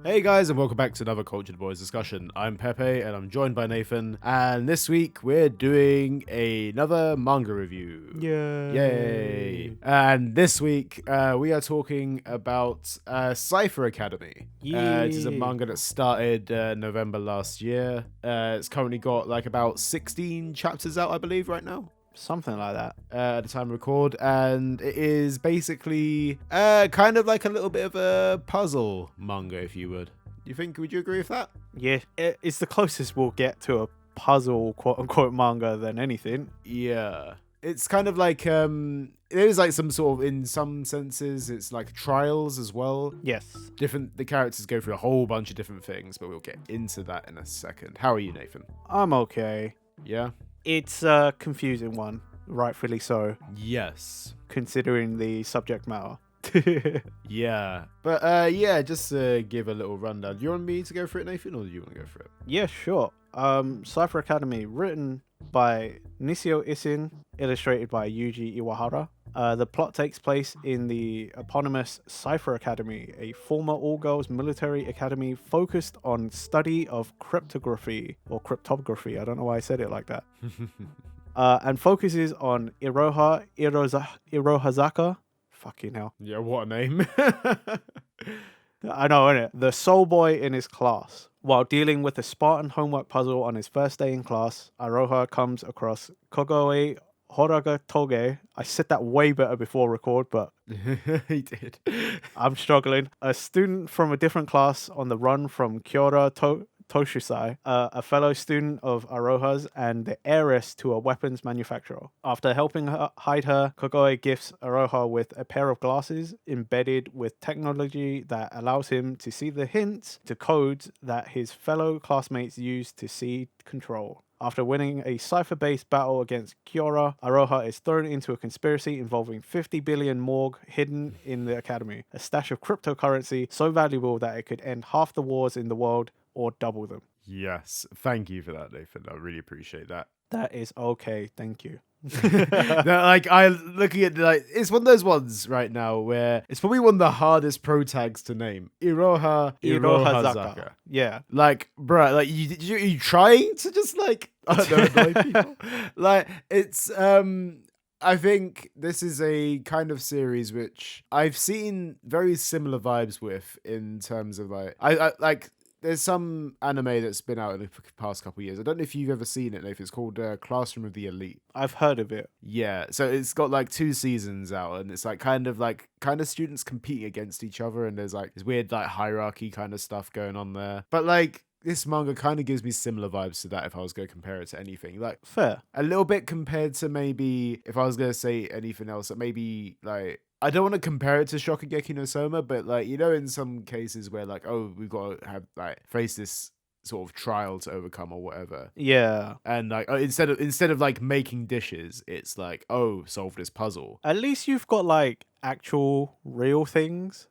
Hey guys, and welcome back to another Cultured Boys discussion. I'm Pepe, and I'm joined by Nathan, and this week we're doing another manga review. Yay! And this week we are talking about Cipher Academy. It is a manga that started November last year. It's currently got like about 16 chapters out, I believe, right now. Something like that. At the time of record, and it is basically kind of like a little bit of a puzzle manga, if you would. Would you agree with that? Yeah, it's the closest we'll get to a puzzle, quote unquote, manga than anything. Yeah. It's kind of like, it is like some sort of, in some senses, it's like trials as well. Yes. The characters go through a whole bunch of different things, but we'll get into that in a second. How are you, Nathan? I'm okay. Yeah? It's a confusing one, rightfully so, Yes. considering the subject matter. Yeah. But yeah, just to give a little rundown. Do you want me to go for it, Nathan, or do you want to go for it? Yeah, sure. Cipher Academy, written by Nisio Isin, illustrated by Yuji Iwahara. The plot takes place in the eponymous Cipher Academy, a former all-girls military academy focused on study of cryptography, or cryptography, I don't know why I said it like that, and focuses on Irohazaka. Fucking hell. Yeah, what a name. I know, innit? The sole boy in his class. While dealing with a Spartan homework puzzle on his first day in class, Aroha comes across Kogoe Horaga Toge. I said that way better before record, but He did. I'm struggling. A student from a different class on the run from Kyora Toshusai, a fellow student of Aroha's and the heiress to a weapons manufacturer. After helping her hide her, Kogoe gifts Aroha with a pair of glasses embedded with technology that allows him to see the hints to codes that his fellow classmates use to see control. After winning a cipher-based battle against Kyora, Aroha is thrown into a conspiracy involving 50 billion morgue hidden in the academy, a stash of cryptocurrency so valuable that it could end half the wars in the world or double them. Yes. Thank you for that, Nathan. I really appreciate that. That is okay, thank you. Looking at it's one of those ones right now where it's probably one of the hardest pro tags to name. Irohazaka. Yeah. Like, bruh, like you trying to just like I don't know, annoy people. Like it's I think this is a kind of series which I've seen very similar vibes with in terms of like I like. There's some anime that's been out in the past couple of years. I don't know if you've ever seen it, Nathan. It's called Classroom of the Elite. I've heard of it. Yeah, so it's got like 2 seasons out, and it's like kind of students competing against each other, and there's like this weird like hierarchy kind of stuff going on there. But like this manga kind of gives me similar vibes to that if I was going to compare it to anything. Like Fair. a little bit compared to maybe if I was going to say anything else, that maybe like I don't want to compare it to Shokugeki no Soma, but like, you know, in some cases where like, oh, we've got to have like face this sort of trial to overcome or whatever. Yeah. And like instead of like making dishes, it's like, oh, solve this puzzle. At least you've got like actual real things.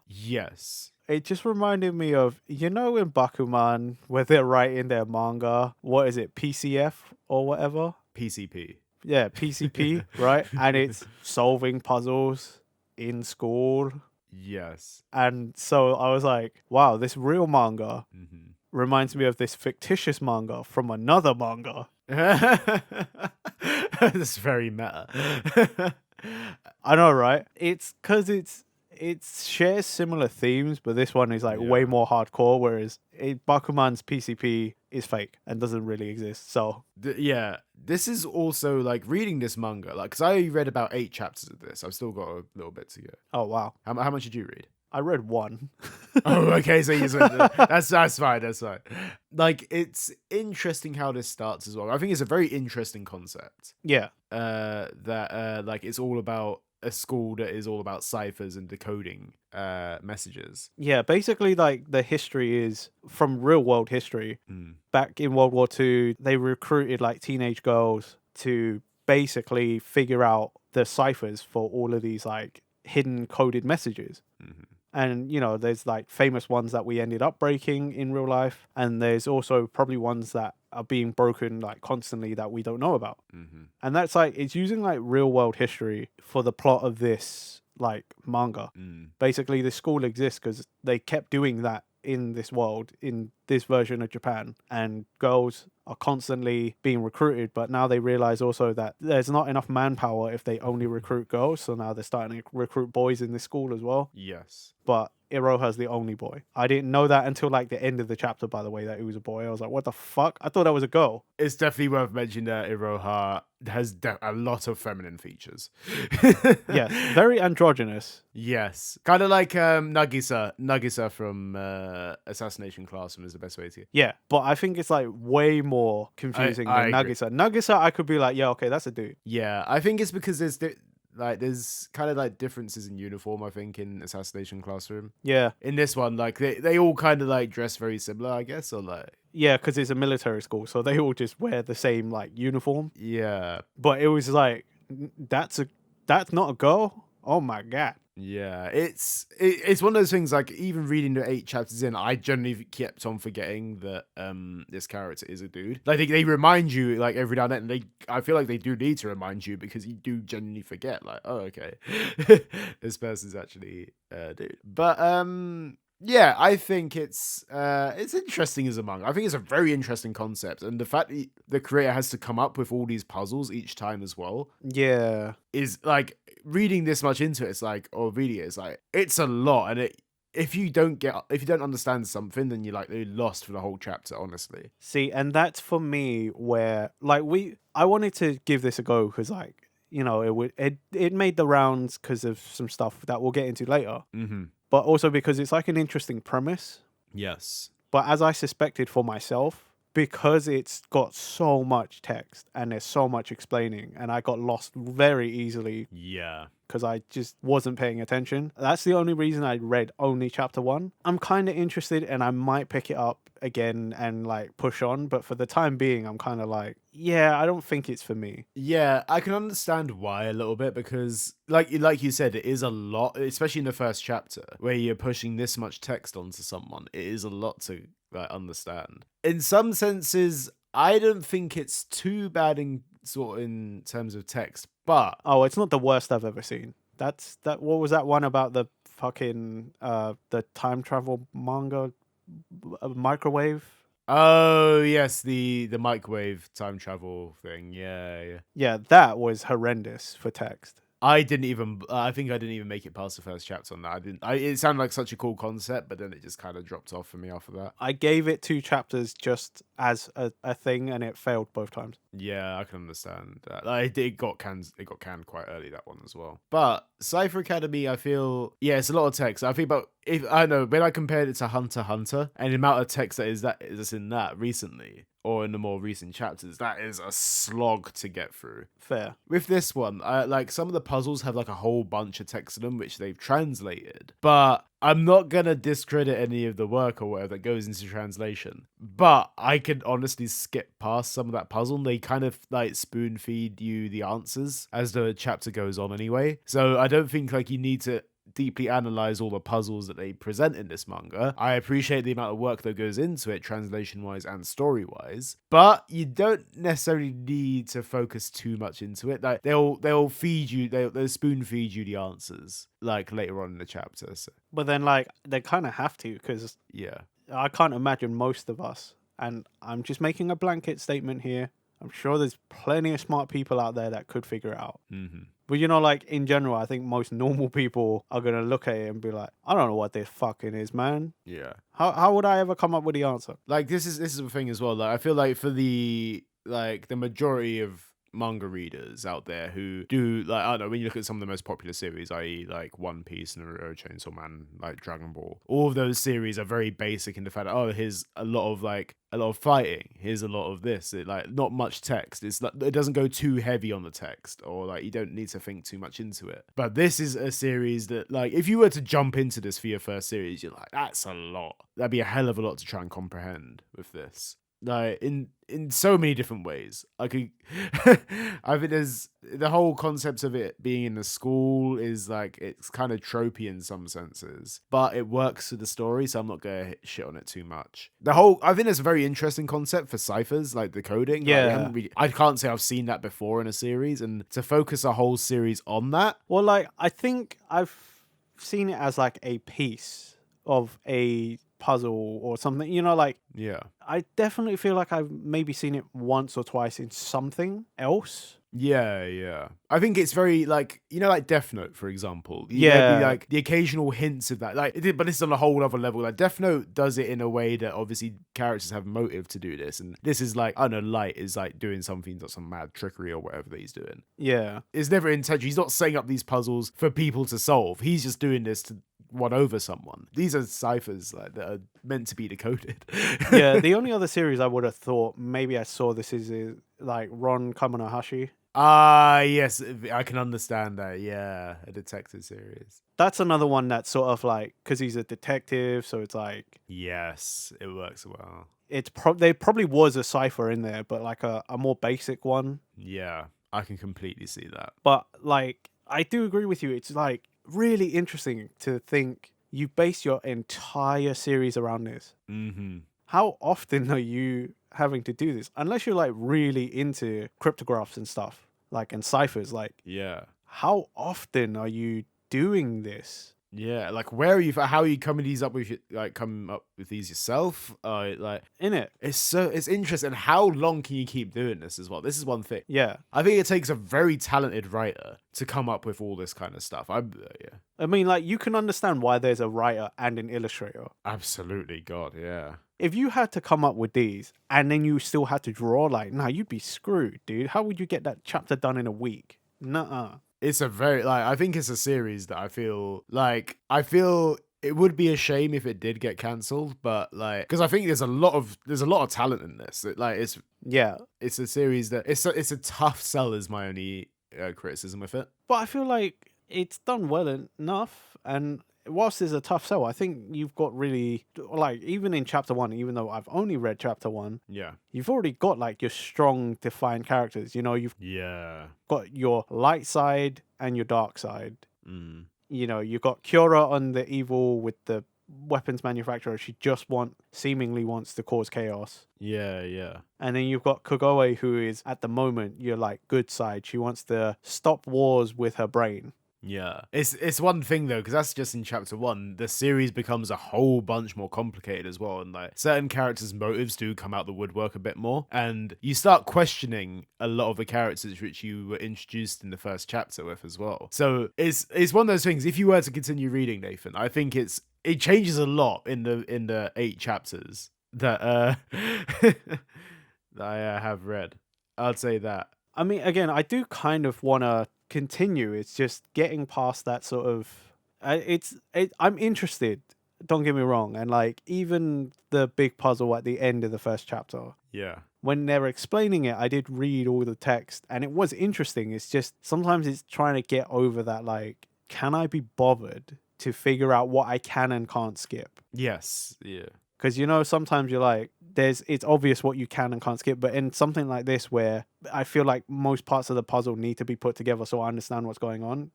Yes. It just reminded me of, you know, in Bakuman, where they're writing their manga, what is it, PCF or whatever? PCP. Yeah, PCP, right? And it's solving puzzles in school. Yes. And so I was like, wow, this real manga reminds me of this fictitious manga from another manga. That's very meta. I know, right? It's because it shares similar themes, but this one is like way more hardcore, whereas Bakuman's PCP is fake and doesn't really exist. So yeah, this is also like reading this manga, like because I read about 8 chapters of this. I've still got a little bit to go. Oh wow, how much did you read? I read 1. Oh, okay, so that's fine. That's fine. Like it's interesting how this starts as well. I think it's a very interesting concept. Yeah. Like it's all about a school that is all about ciphers and decoding messages. Yeah, basically like the history is from real world history. Back in World War II, they recruited like teenage girls to basically figure out the ciphers for all of these like hidden coded messages. And, you know, there's like famous ones that we ended up breaking in real life. And there's also probably ones that are being broken like constantly that we don't know about. And that's like, it's using like real world history for the plot of this like manga. Mm. Basically, this school exists because they kept doing that in this world, in this version of Japan, and girls are constantly being recruited, but now they realize also that there's not enough manpower if they only recruit girls, so now they're starting to recruit boys in this school as well. Yes. But Iroha's the only boy. I didn't know that until like the end of the chapter, by the way, that he was a boy. I was like, what the fuck? I thought that was a girl. It's definitely worth mentioning that Iroha has a lot of feminine features. Yes, very androgynous. Yes. Kind of like Nagisa from Assassination Classroom is the best way to... Yeah, but I think it's like way more confusing I than agree. Nagisa. Nagisa, I could be like, yeah, okay, that's a dude. Yeah, I think it's because there's kind of like differences in uniform, I think, in Assassination Classroom. Yeah, In this one, like they all kind of like dress very similar, I guess, or like... yeah, because it's a military school, so they all just wear the same like uniform. Yeah. But it was like, that's not a girl. Oh my god. Yeah, it's one of those things, like, even reading the 8 chapters in, I generally kept on forgetting that this character is a dude. Like, they remind you, like, every now and then, I feel like they do need to remind you, because you do genuinely forget, like, oh, okay, this person's actually a dude. But, yeah, I think it's interesting as a manga. I think it's a very interesting concept, and the fact that the creator has to come up with all these puzzles each time as well Yeah. is like, reading this much into it, it's like, or reading it, it's like, it's a lot, and if you don't understand something, then you're lost for the whole chapter, honestly. See, and that's for me where like I wanted to give this a go because like, you know, it made the rounds because of some stuff that we'll get into later. Mm-hmm. But also because it's like an interesting premise. Yes. But as I suspected for myself, because it's got so much text and there's so much explaining, and I got lost very easily Yeah. because I just wasn't paying attention. That's the only reason I read only chapter 1. I'm kind of interested and I might pick it up again and like push on, but for the time being, I'm kind of like, yeah, I don't think it's for me. Yeah, I can understand why a little bit, because like you said, it is a lot, especially in the first chapter where you're pushing this much text onto someone. It is a lot to like understand. In some senses, I don't think it's too bad in terms of text, but Oh, it's not the worst I've ever seen. What was that one about the fucking the time travel manga microwave? oh yes, the microwave time travel thing. Yeah. Yeah, that was horrendous for text. I think I didn't even make it past the first chapter on that. It sounded like such a cool concept, but then it just kind of dropped off for me after that. I gave it 2 chapters just as a thing, and it failed both times. Yeah, I can understand that. It got canned quite early, that one as well. But Cipher Academy, I feel, yeah, it's a lot of text. I think, but if I know, when I compared it to Hunter x Hunter and the amount of text that's in that recently, or in the more recent chapters, that is a slog to get through. Fair. With this one, like, some of the puzzles have like a whole bunch of text in them, which they've translated. But I'm not gonna discredit any of the work or whatever that goes into translation. But I can honestly skip past some of that puzzle, and they kind of like spoon feed you the answers as the chapter goes on anyway. So I don't think like you need to deeply analyze all the puzzles that they present in this manga. I appreciate the amount of work that goes into it, translation wise and story wise, but you don't necessarily need to focus too much into it. Like they'll feed you, they'll spoon feed you the answers like later on in the chapter. So But then like they kind of have to, because yeah. I can't imagine most of us, and I'm just making a blanket statement here, I'm sure there's plenty of smart people out there that could figure it out. Mm-hmm. But you know, like in general, I think most normal people are gonna look at it and be like, I don't know what this fucking is, man. Yeah. How would I ever come up with the answer? Like this is the thing as well. Like I feel like for the majority of manga readers out there who do, like, I don't know, when you look at some of the most popular series, i.e. like One Piece, Naruto, Chainsaw Man, like Dragon Ball, all of those series are very basic in the fact that, oh, here's a lot of fighting, here's a lot of this, like not much text. It's like it doesn't go too heavy on the text, or like you don't need to think too much into it. But this is a series that, like, if you were to jump into this for your first series, you're like, that's a lot. That'd be a hell of a lot to try and comprehend with this. like in so many different ways. I could I think there's the whole concept of it being in a school is like it's kind of tropey in some senses, but it works for the story, so I'm not gonna shit on it too much. I think it's a very interesting concept for ciphers, like the coding. Like, Yeah. I can't say I've seen that before in a series, and to focus a whole series on that. Well, like, I think I've seen it as like a piece of a puzzle or something, like, Yeah. I definitely feel like I've maybe seen it once or twice in something else. Yeah. I think it's very like, like Death Note, for example. There'd be Yeah. like the occasional hints of that. Like, but this is on a whole other level. Like Death Note does it in a way that obviously characters have motive to do this. And this is like, I don't know, Light is like doing something that's some mad trickery or whatever that he's doing. Yeah. It's never intentional. He's not setting up these puzzles for people to solve. He's just doing this to won over someone. These are ciphers like that are meant to be decoded. Yeah. The only other series I would have thought maybe I saw this is like Ron Kamanohashi. Yes, I can understand that. Yeah, a detective series. That's another one that's sort of like, because he's a detective, so it's like, Yes, it works well. there probably was a cipher in there, but like a more basic one. Yeah, I can completely see that. But like, I do agree with you. It's like really interesting to think you base your entire series around this. Mm-hmm. How often are you having to do this? Unless you're like really into cryptographs and stuff, like, and ciphers, like, Yeah. how often are you doing this? Yeah, like where are you? How are you coming up with these yourself? Like In it. it's interesting. How long can you keep doing this as well? This is one thing. Yeah. I think it takes a very talented writer to come up with all this kind of stuff. Yeah. I mean, like, you can understand why there's a writer and an illustrator. Absolutely, God, yeah. If you had to come up with these and then you still had to draw, like, nah, you'd be screwed, dude. How would you get that chapter done in a week? Nuh-uh. It's a very I think it's a series that I feel it would be a shame if it did get cancelled, but like because I think there's a lot of talent in this. It's a series that it's a tough sell is my only criticism with it. But I feel like it's done well enough, and whilst it's a tough sell, I think you've got really, like, even in chapter 1, even though I've only read chapter 1, Yeah. you've already got like your strong defined characters. You've got your light side and your dark side. Mm. You've got Kyora on the evil with the weapons manufacturer. She just seemingly wants to cause chaos. Yeah. And then you've got Kogoe, who is at the moment your like good side. She wants to stop wars with her brain. Yeah, it's one thing though, because that's just in chapter 1. The series becomes a whole bunch more complicated as well, and like certain characters' motives do come out the woodwork a bit more, and you start questioning a lot of the characters which you were introduced in the first chapter with as well. So it's one of those things. If you were to continue reading, Nathan, I think it changes a lot in the 8 chapters that that I have read. I'd say that. I mean, again, I do kind of want to continue. It's just getting past that sort of. I'm interested. Don't get me wrong, and like even the big puzzle at the end of the first chapter. Yeah. When they're explaining it, I did read all the text, and it was interesting. It's just sometimes it's trying to get over that. Like, can I be bothered to figure out what I can and can't skip? Yes. Yeah. Because, sometimes you're like, it's obvious what you can and can't skip. But in something like this, where I feel like most parts of the puzzle need to be put together so I understand what's going on.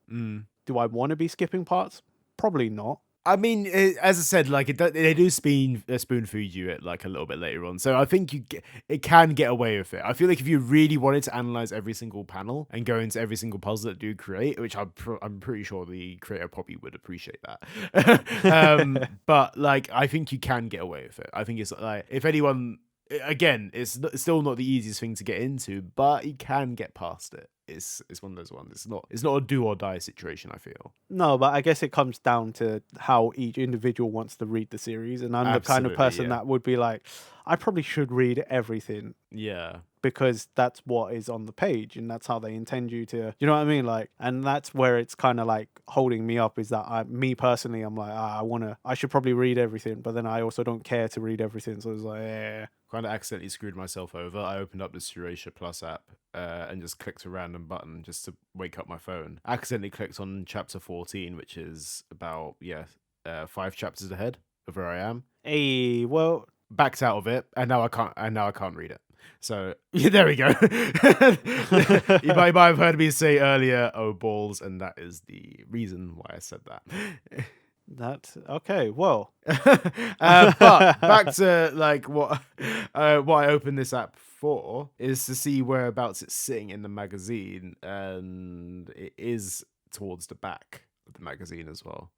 Do I want to be skipping parts? Probably not. I mean, as I said, like they do spoon feed you it like a little bit later on, so I think it can get away with it. I feel like if you really wanted to analyze every single panel and go into every single puzzle that do create, which I'm pretty sure the creator probably would appreciate that. But like, I think you can get away with it. I think it's like if anyone. Again, it's still not the easiest thing to get into, but you can get past it. It's one of those ones. It's not a do or die situation, I feel. No, but I guess it comes down to how each individual wants to read the series, and I'm the kind of person that would be like, I probably should read everything. Yeah. Because that's what is on the page, and that's how they intend you to. You know what I mean? Like, and that's where it's kind of like holding me up. Is that me personally? I'm like, I should probably read everything, but then I also don't care to read everything. So it's like, Kind of accidentally screwed myself over. I opened up the Suratia Plus app and just clicked a random button just to wake up my phone. Accidentally clicked on chapter 14, which is about 5 chapters ahead of where I am. Hey, well, backed out of it, and now I can't read it. So yeah, there we go. You might have heard me say earlier, "Oh balls," and that is the reason why I said that. That's okay. Well, But back to like what I opened this app for is to see whereabouts it's sitting in the magazine, and it is towards the back of the magazine as well.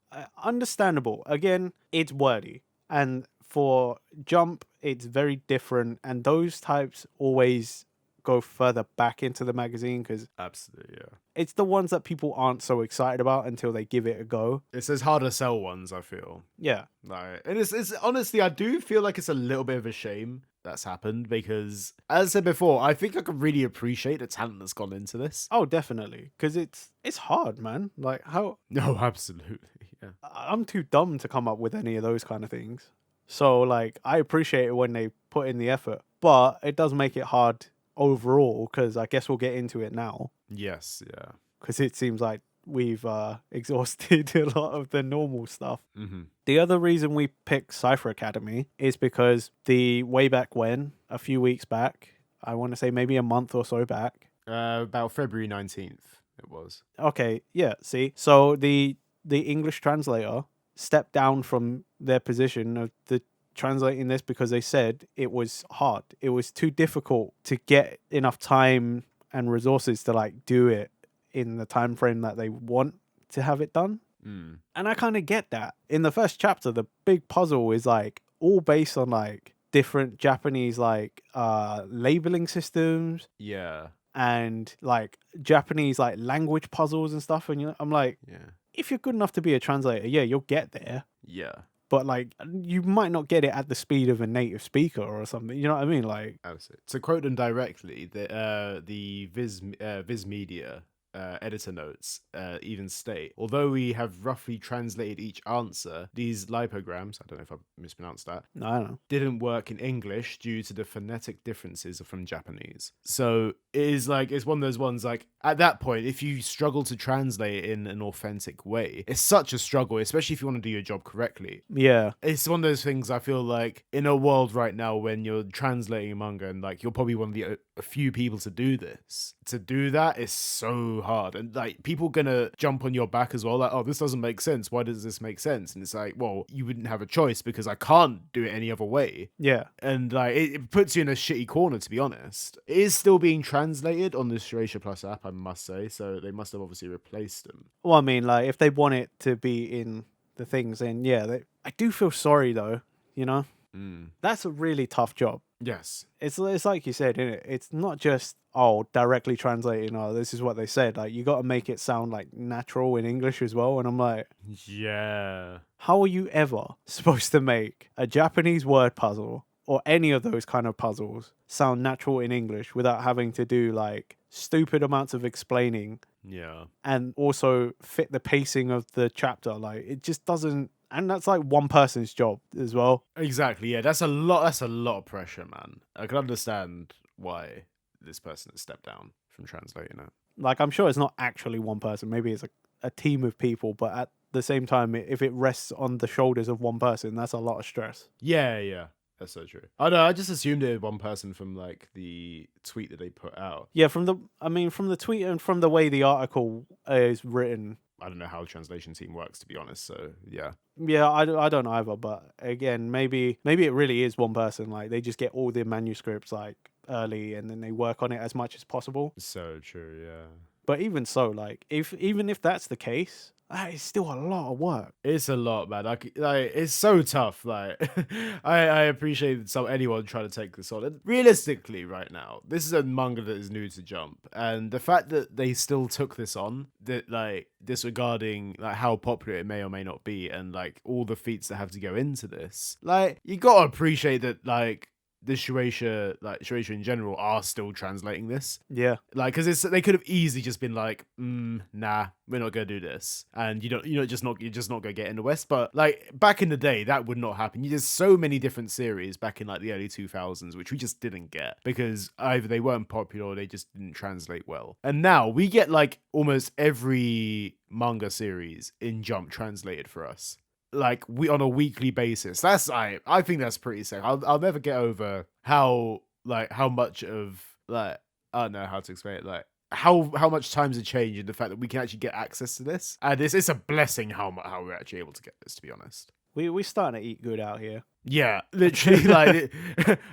understandable. Again, it's wordy, and for Jump, it's very different, and those types always go further back into the magazine because Absolutely, yeah. it's the ones that people aren't so excited about until they give it a go. It's those harder sell ones, I feel. Yeah. Like, and it's honestly, I do feel like it's a little bit of a shame that's happened because, as I said before, I think I can really appreciate the talent that's gone into this. Oh, definitely, because it's hard, man. Like how No, absolutely, yeah. I'm too dumb to come up with any of those kind of things. So like I appreciate it when they put in the effort, but it does make it hard overall because I guess we'll get into it now Yes, yeah. because it seems like we've exhausted a lot of the normal stuff. Mm-hmm. The other reason we picked Cipher Academy is because the way back when, a few weeks back, I want to say maybe a month or so back. About February 19th, it was. Okay, yeah, see. So the English translator stepped down from their position of the translating this because they said it was hard. It was too difficult to get enough time and resources to like do it in the time frame that they want to have it done. Mm. And I kind of get that. In the first chapter, the big puzzle is like all based on like different Japanese like labeling systems Yeah, and like Japanese like language puzzles and stuff. And I'm like, yeah, if you're good enough to be a translator, yeah, you'll get there. yeah. But like, you might not get it at the speed of a native speaker or something. You know what I mean? Like, Absolutely. To quote them directly, the Viz Media editor notes even state, although we have roughly translated each answer, these lipograms, I don't know if I mispronounced that, I don't know. didn't work in English due to the phonetic differences from Japanese. So it is like, it's one of those ones like, at that point, if you struggle to translate it in an authentic way, it's such a struggle, especially if you want to do your job correctly. Yeah. It's one of those things I feel like in a world right now when you're translating a manga and like you're probably one of the a few people to do this. To do that is so hard, and like people gonna jump on your back as well. Like, oh, this doesn't make sense. Why does this make sense? And it's like, well, you wouldn't have a choice because I can't do it any other way. Yeah. And like it puts you in a shitty corner, to be honest. It is still being translated on the Shueisha Plus app, I must say. So they must have obviously replaced them. Well, I mean, like, if they want it to be in the things, then yeah, I do feel sorry though. You know, that's a really tough job. Yes. It's like you said, innit? It's not just directly translating. Oh, this is what they said. Like, you got to make it sound like natural in English as well. And I'm like, Yeah. how are you ever supposed to make a Japanese word puzzle or any of those kind of puzzles sound natural in English without having to do like stupid amounts of explaining Yeah. and also fit the pacing of the chapter? Like, it just doesn't. And that's like one person's job as well. Exactly. Yeah, that's a lot of pressure, man. I can understand why this person has stepped down from translating it. Like, I'm sure it's not actually one person. Maybe it's a team of people, but at the same time, if it rests on the shoulders of one person, that's a lot of stress. Yeah. That's so true. I know, I just assumed it was one person from like the tweet that they put out. Yeah, from the tweet and from the way the article is written. I don't know how the translation team works, to be honest. So yeah. Yeah, I don't either. But again, maybe it really is one person. Like, they just get all the manuscripts like early, and then they work on it as much as possible. So true, yeah. But even so, like, even if that's the case, that is still a lot of work. It's a lot, man. Like it's so tough. Like, I appreciate anyone trying to take this on. And realistically, right now, this is a manga that is new to Jump, and the fact that they still took this on, that like disregarding like how popular it may or may not be, and like all the feats that have to go into this, like you gotta appreciate that. Like, the Shueisha in general are still translating this. Yeah. Like, because they could have easily just been like, nah, we're not gonna do this, and you're just not gonna get in the West. But like back in the day, that would not happen. There's so many different series back in like the early 2000s which we just didn't get because either they weren't popular or they just didn't translate well. And now we get like almost every manga series in Jump translated for us. like we on a weekly basis. I think that's pretty sick. I'll never get over how much of like I don't know how to explain it, like how much times have changed in the fact that we can actually get access to this, and it's a blessing how we're actually able to get this, to be honest. We starting to eat good out here. Yeah, literally, like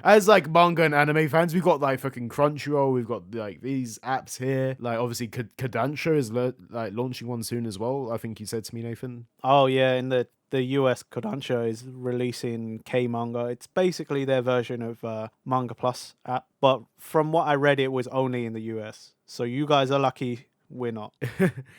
as like manga and anime fans, we've got like fucking Crunchyroll, we've got like these apps here. Like obviously, Kodansha is like launching one soon as well. I think you said to me, Nathan. Oh yeah, in the US, Kodansha is releasing K Manga. It's basically their version of Manga Plus app. But from what I read, it was only in the US. So you guys are lucky. We're not.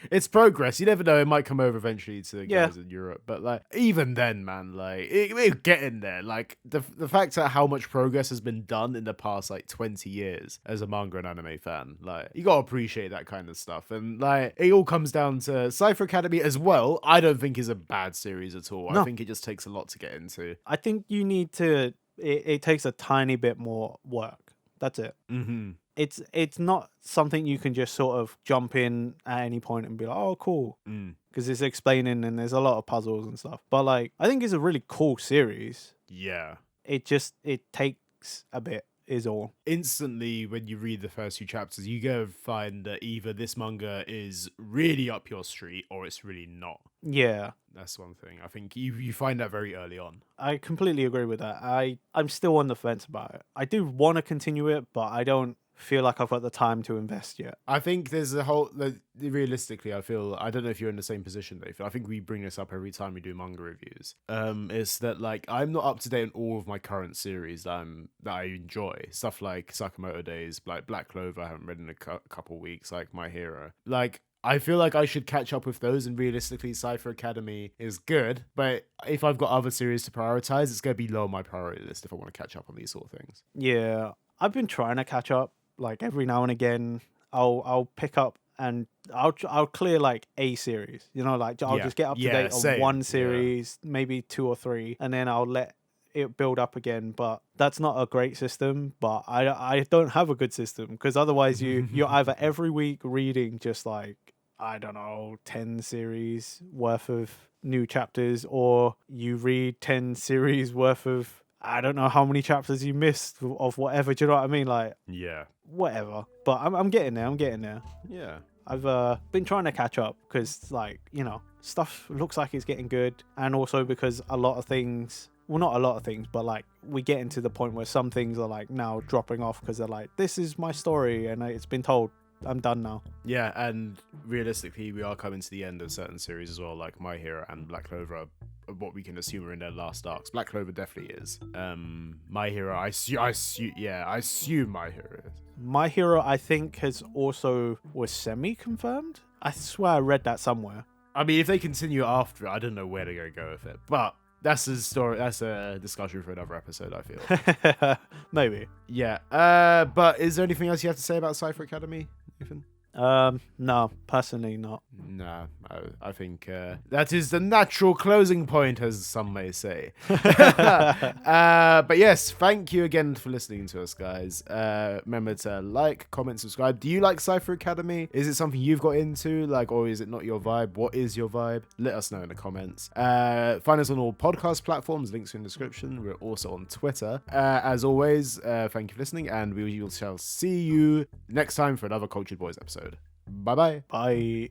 It's progress. You never know. It might come over eventually to the guys in Europe. But like, even then, man, like we're getting there. Like the fact that how much progress has been done in the past like 20 years as a manga and anime fan, like you gotta appreciate that kind of stuff. And like it all comes down to Cipher Academy as well. I don't think is a bad series at all. No. I think it just takes a lot to get into. I think you need to. It takes a tiny bit more work. That's it. Mm-hmm. It's not something you can just sort of jump in at any point and be like, oh, cool. Because it's explaining and there's a lot of puzzles and stuff. But like, I think it's a really cool series. Yeah. It takes a bit is all. Instantly, when you read the first few chapters, you go find that either this manga is really up your street or it's really not. Yeah. That's one thing. I think you find that very early on. I completely agree with that. I'm still on the fence about it. I do want to continue it, but I don't feel like I've got the time to invest yet. I think there's realistically, I don't know if you're in the same position, Dave. I think we bring this up every time we do manga reviews. Is that like I'm not up to date on all of my current series that I enjoy. Stuff like Sakamoto Days, like Black Clover, I haven't read in a couple weeks, like My Hero. Like I feel like I should catch up with those, and realistically, Cipher Academy is good, but if I've got other series to prioritize, it's going to be low on my priority list if I want to catch up on these sort of things. Yeah, I've been trying to catch up. Like every now and again, I'll pick up and I'll clear like a series. You know, like I'll just get up to date on one series, maybe 2 or 3, and then I'll let it build up again. But that's not a great system. But I don't have a good system, because otherwise you're either every week reading just like, I don't know, 10 series worth of new chapters, or you read 10 series worth of, I don't know how many chapters you missed of whatever. Do you know what I mean? Like, yeah, whatever. But I'm getting there. Yeah. I've been trying to catch up because, like, you know, stuff looks like it's getting good. And also because a lot of things, well, not a lot of things, but like we get into the point where some things are like now dropping off because they're like, this is my story and it's been told. I'm done now. Yeah, and realistically, we are coming to the end of certain series as well, like My Hero and Black Clover are what we can assume are in their last arcs. Black Clover definitely is. My Hero, I assume My Hero is. My Hero, I think, was semi-confirmed. I swear I read that somewhere. I mean, if they continue after it, I don't know where they're going to go with it. But that's a story. That's a discussion for another episode, I feel. Maybe. Yeah. But is there anything else you have to say about Cipher Academy, Ethan? No, personally not. Nah, I think that is the natural closing point, as some may say. But yes, thank you again for listening to us, guys. Remember to like, comment, subscribe. Do you like Cipher Academy? Is it something you've got into, like, or is it not your vibe? What is your vibe? Let us know in the comments. Find us on all podcast platforms, links in the description. We're also on Twitter. As always, thank you for listening, and we shall see you next time for another Cultured Boys episode. Bye-bye. Bye.